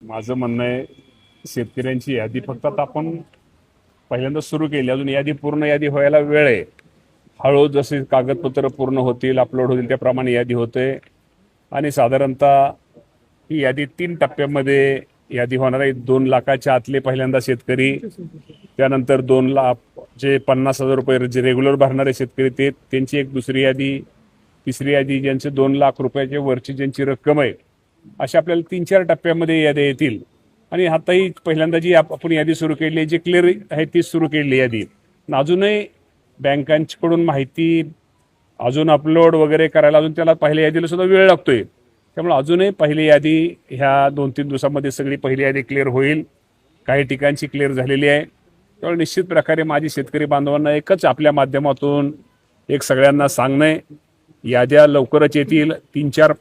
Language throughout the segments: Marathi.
माझं म्हणणं आहे, शेतकऱ्यांची यादी फक्त आता आपण पहिल्यांदा सुरू केली, अजून यादी पूर्ण यादी व्हायला वेळ आहे. हळूहळू जसे कागदपत्र पूर्ण होतील, अपलोड होतील, त्याप्रमाणे यादी होते. आणि साधारणतः ही यादी 3 टप्प्यामध्ये यादी होणार आहे. 2 लाखाच्या आतले पहिल्यांदा शेतकरी, त्यानंतर 2 लाख जे 50,000 रुपये जे रेग्युलर भरणारे शेतकरी ते, त्यांची एक दुसरी यादी, तिसरी यादी ज्यांचे 2 लाख रुपयाच्या वरची ज्यांची रक्कम आहे, अशा आपल्याला 3-4 टप्प्यामध्ये याद्या येतील. आणि आताही पहिल्यांदा जी आपण यादी सुरू केली आहे, जी क्लिअर आहे तीच सुरू केली यादी. अजूनही बँकांकडून माहिती अजून अपलोड वगैरे करायला अजून त्याला पहिल्या यादीला सुद्धा वेळ लागतोय. त्यामुळे अजूनही पहिली यादी ह्या 2-3 दिवसामध्ये सगळी पहिली यादी क्लिअर होईल. काही ठिकाणची क्लिअर झालेली आहे. त्यामुळे निश्चित प्रकारे माझी शेतकरी बांधवांना एकच आपल्या माध्यमातून एक सगळ्यांना सांगणं आहे, याद्या लवकरच येतील. 3-4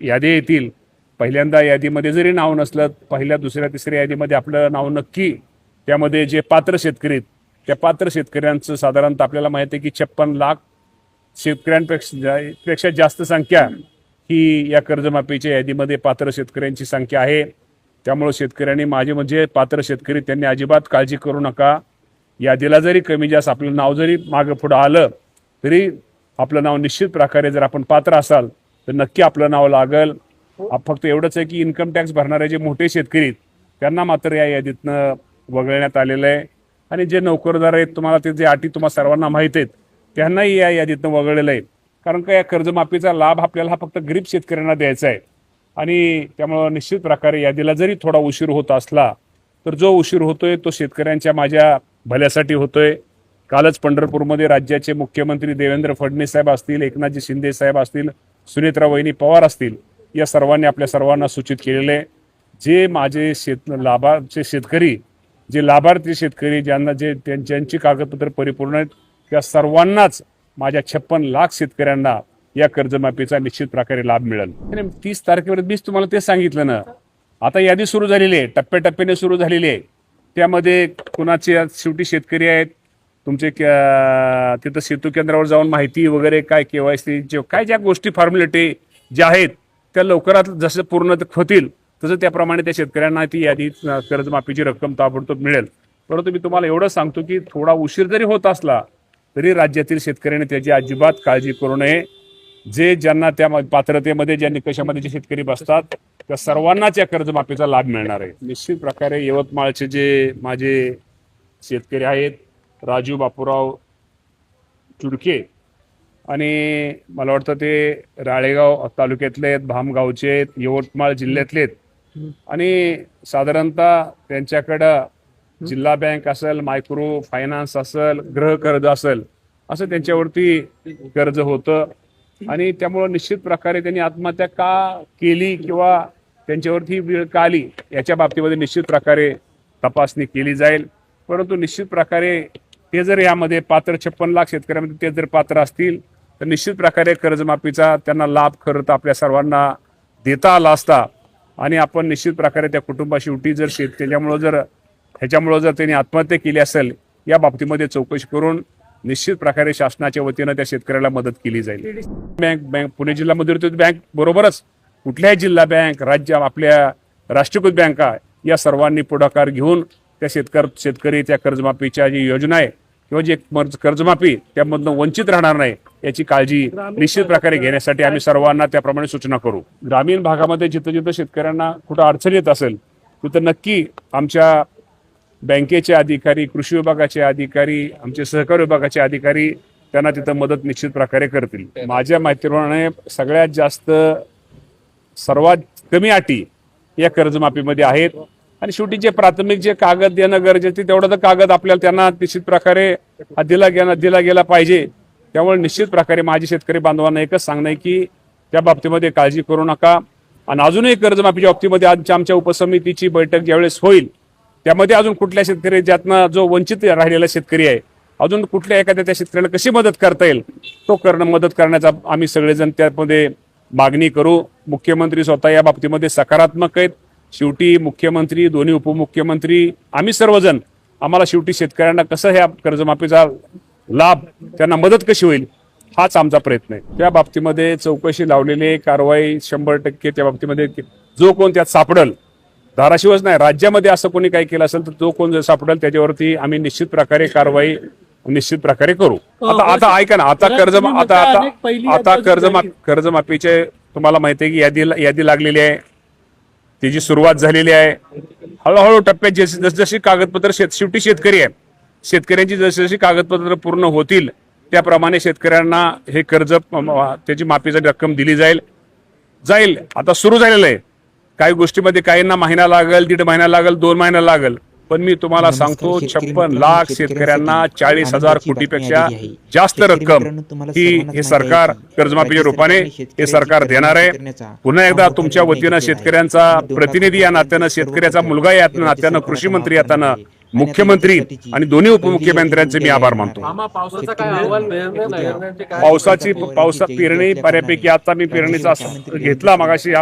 याद्या येतील. पहिल्यांदा यादीमध्ये जरी नाव नसलं, पहिल्या दुसऱ्या तिसऱ्या यादीमध्ये आपलं नाव नक्की, त्यामध्ये जे पात्र शेतकरी आहेत त्या पात्र शेतकऱ्यांचं साधारणतः आपल्याला माहिती आहे की 56 लाख शेतकऱ्यांपेक्षा जास्त संख्या ही या कर्जमाफीच्या यादीमध्ये पात्र शेतकऱ्यांची संख्या आहे. त्यामुळे शेतकऱ्यांनी माझे म्हणजे पात्र शेतकरी त्यांनी अजिबात काळजी करू नका. यादीला जरी कमी जास्त आपलं नाव जरी मागं पुढं आलं तरी आपलं नाव निश्चित प्रकारे जर आपण पात्र असाल तर नक्की आपलं नाव लागल. फक्त एवढंच आहे की इन्कम टॅक्स भरणारे जे मोठे शेतकरी आहेत त्यांना मात्र या यादीतनं वगळण्यात आलेलं आहे. आणि जे नोकरदार आहेत, तुम्हाला ते जे अटी तुम्हाला सर्वांना माहीत आहेत, त्यांनाही या यादीतनं वगळलेलं आहे. कारण का या कर्जमाफीचा लाभ आपल्याला हा फक्त गरीब शेतकऱ्यांना द्यायचा आहे. आणि त्यामुळं निश्चित प्रकारे यादीला जरी थोडा उशीर होत असला तर जो उशीर होतोय तो शेतकऱ्यांच्या माझ्या भल्यासाठी होतोय. कालच पंढरपूरमध्ये राज्याचे मुख्यमंत्री देवेंद्र फडणवीस साहेब असतील, एकनाथजी शिंदे साहेब असतील, सुनेत्रा वहिनी पवार असतील, या सर्वांनी आपल्या सर्वांना सूचित केलेले आहे, जे माझे लाभार्थी शेतकरी, जे लाभार्थी शेतकरी ज्यांना ज्यांची कागदपत्र परिपूर्ण आहेत त्या सर्वांनाच माझ्या 56 लाख शेतकऱ्यांना या कर्जमाफीचा निश्चित प्रकारे लाभ मिळेल. 30 तारखेपर्यंत मीच तुम्हाला ते सांगितलं ना. आता यादी सुरू झालेली आहे, टप्प्याटप्प्याने सुरू झालेली आहे. त्यामध्ये कुणाचे शेवटी शेतकरी आहेत तुमचे तिथं सेतू केंद्रावर जाऊन माहिती वगैरे काय KYC काय ज्या गोष्टी फॉर्मॅलिटी ज्या आहेत त्या लवकरात जसं पूर्ण होतील तसं त्याप्रमाणे त्या शेतकऱ्यांना ती यादी कर्जमाफीची रक्कम ताबडतोब मिळेल. परंतु मी तुम्हाला एवढं सांगतो की थोडा उशीर जरी होत असला तरी राज्यातील शेतकऱ्यांनी त्याची अजिबात काळजी करू नये. ज्यांना त्या पात्रतेमध्ये ज्या निकषामध्ये जे शेतकरी बसतात त्या सर्वांनाच या कर्जमाफीचा लाभ मिळणार आहे. निश्चित प्रकारे यवतमाळचे जे माझे शेतकरी आहेत, राजू बापूराव चुडके आणि मला वाटतं ते राळेगाव तालुक्यातले आहेत, भामगावचे आहेत, यवतमाळ जिल्ह्यातले आहेत. आणि साधारणतः त्यांच्याकडं जिल्हा बँक असेल, मायक्रो फायनान्स असेल, गृह कर्ज असेल, असं त्यांच्यावरती कर्ज होतं. आणि त्यामुळं निश्चित प्रकारे त्यांनी आत्महत्या का केली किंवा त्यांच्यावरती वेळ का आली याच्या बाबतीमध्ये निश्चित प्रकारे तपासणी केली जाईल. परंतु निश्चित प्रकारे ते जर यामध्ये पात्र 56 लाख शेतकऱ्यांमध्ये ते जर पात्र असतील तर निश्चित प्रकारे कर्जमाफीचा त्यांना लाभ खरं तर आपल्या सर्वांना देता आला असता. आणि आपण निश्चित प्रकारे त्या कुटुंबाशेवटी जर ह्याच्यामुळं जर त्यांनी आत्महत्या केली असेल या बाबतीमध्ये चौकशी करून निश्चित प्रकारे शासनाच्या वतीनं त्या शेतकऱ्याला मदत केली जाईल. बँक पुणे जिल्हा मध्यवर्ती बँक बरोबरच कुठल्याही जिल्हा बँक, राज्य आपल्या राष्ट्रीयकृत बँका या सर्वांनी पुढाकार घेऊन त्या शेतकरी त्या कर्जमाफीच्या जी योजना आहे किंवा जे कर्जमाफी त्यामधनं वंचित राहणार नाही याची काळजी निश्चित प्रकारे घेण्यासाठी आम्ही सर्वांना त्याप्रमाणे सूचना करू. ग्रामीण भागामध्ये जिथं जिथं शेतकऱ्यांना कुठं अडचण येत असेल तिथं नक्की आमच्या बँकेचे अधिकारी, कृषी विभागाचे अधिकारी, आमचे सहकार विभागाचे अधिकारी त्यांना तिथं मदत निश्चित प्रकारे करतील. माझ्या माहितीप्रमाणे सगळ्यात जास्त सर्वात कमी अटी या कर्जमाफीमध्ये आहेत. आणि शेवटी जे प्राथमिक जे कागद देणं गरजेचे तेवढं तर कागद आपल्याला त्यांना निश्चित प्रकारे दिला गेला पाहिजे. त्यामुळे निश्चित प्रकारे माझी शेतकरी बांधवांना एकच सांगणं आहे की त्या बाबतीमध्ये काळजी करू नका. आणि अजूनही कर्जमाफीच्या बाबतीमध्ये आमच्या उपसमितीची बैठक ज्यावेळेस होईल त्यामध्ये अजून कुठल्या शेतकरी ज्यातनं जो वंचित राहिलेला शेतकरी आहे अजून कुठल्या एखाद्या त्या शेतकऱ्याला कशी मदत करता येईल मदत करण्याचा आम्ही सगळेजण त्यामध्ये मागणी करू. मुख्यमंत्री स्वतः या बाबतीमध्ये सकारात्मक आहेत. शेवटी मुख्यमंत्री, दोन्ही उपमुख्यमंत्री, आम्ही सर्वजण आम्हाला शेवटी शेतकऱ्यांना कसं ह्या कर्जमाफीचा लाभ त्यांना मदत कशी होईल हाच आमचा प्रयत्न आहे. त्या बाबतीमध्ये चौकशी लावलेली कारवाई 100% त्या बाबतीमध्ये जो कोण त्यात सापडल धाराशिवच नाही, राज्यामध्ये असं कोणी काही केलं असेल तर जो कोण जर सापडेल त्याच्यावरती आम्ही निश्चित प्रकारे कारवाई निश्चित प्रकारे करू. आता ऐका ना, आता कर्जमाफीचे तुम्हाला माहिती आहे की यादी लागलेली आहे, त्याची सुरुवात झालेली आहे. हळूहळू टप्प्यात जसजशी कागदपत्र शेवटी शेतकरी आहे, शेतकऱ्यांची जशी कागदपत्र पूर्ण होतील त्याप्रमाणे शेतकऱ्यांना हे कर्ज त्याची माफीची रक्कम दिली जाईल. आता सुरू झालेलं आहे. काही गोष्टीमध्ये काहींना महिना लागेल, 1.5 महिना लागेल, 2 महिना लागेल, पण मी तुम्हाला सांगतो 56 लाख शेतकऱ्यांना 40,000 कोटीपेक्षा जास्त रक्कम ही हे सरकार कर्जमाफीच्या रूपाने हे सरकार देणार आहे. पुन्हा एकदा तुमच्या वतीनं शेतकऱ्यांचा प्रतिनिधी या नात्यानं, शेतकऱ्याचा मुलगा या नात्यानं, कृषी मंत्री याताना, मुख्यमंत्री आणि दोन्ही उपमुख्यमंत्र्यांचे मी आभार मानतो. पावसा पेरणी बऱ्यापैकी आता मी पेरणीचा घेतला मगाशी,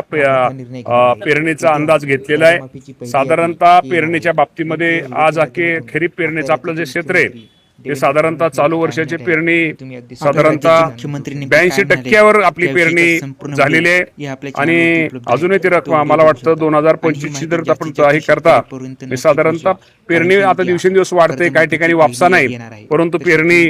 पेरणीचा अंदाज घेतलेला आहे. साधारणतः पेरणीच्या बाबतीमध्ये आज खरीप पेरणीचं आपलं जे क्षेत्र आहे ते साधारणतः चालू वर्षाची पेरणी साधारणतः 82% आपली पेरणी झालेली आहे. आणि अजूनही ती रक्कम मला वाटतं 2025 जर आपण हे करता साधारणतः पेरणी आता दिवसेंदिवस वाढते, काही ठिकाणी वापसा नाही, परंतु पेरणी